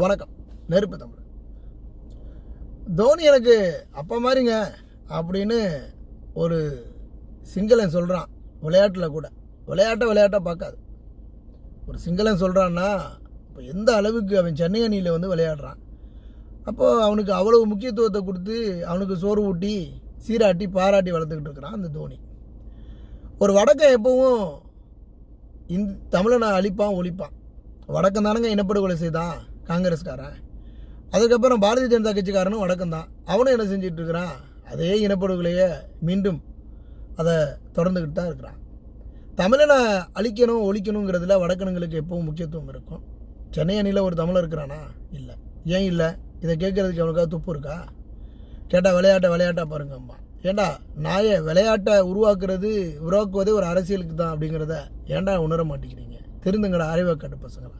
வணக்கம். நெருப்பு தமிழ். தோனி எனக்கு அப்போ மாதிரிங்க அப்படின்னு ஒரு சிங்களன் சொல்கிறான். விளையாட்டில் கூட விளையாட்டாக பார்க்காது. ஒரு சிங்களன் சொல்கிறான்னா இப்போ எந்த அளவுக்கு அவன் சென்னை அணியில் வந்து விளையாடுறான். அப்போது அவனுக்கு அவ்வளவு முக்கியத்துவத்தை கொடுத்து அவனுக்கு சோறு ஊட்டி சீராட்டி பாராட்டி வளர்த்துக்கிட்டு இருக்கிறான் அந்த தோனி. ஒரு வடக்கன் எப்பவும் தமிழனை அழிப்பான் ஒழிப்பான். வடக்கம் தானங்க இனப்படுகொலை செய்தான் காங்கிரஸ்காரன். அதுக்கப்புறம் பாரதிய ஜனதா கட்சிக்காரனும் வடக்கம் தான். அவனும் என்ன செஞ்சிட்டு இருக்கிறான், அதே இனப்படுகொலையை மீண்டும் அதை தொடர்ந்துக்கிட்டு தான் இருக்கிறான். தமிழனை அழிக்கணும் ஒழிக்கணுங்கிறதுல வடக்கனுங்களுக்கு எப்பவும் முக்கியத்துவம் இருக்கும். சென்னை அணியில் ஒரு தமிழர் இருக்கிறானா? இல்லை. ஏன் இல்லை? இதை கேட்குறதுக்கு அவனுக்காக துப்பு இருக்கா? கேட்டால் விளையாட்டாக பாருங்கம்மா. ஏண்டா நாயை விளையாட்டை உருவாக்குவதே ஒரு அரசியலுக்கு தான் அப்படிங்கிறத ஏன்டா உணர மாட்டேங்கிறீங்க? திருந்துங்கடா அறிவை காட்டு பசங்களா.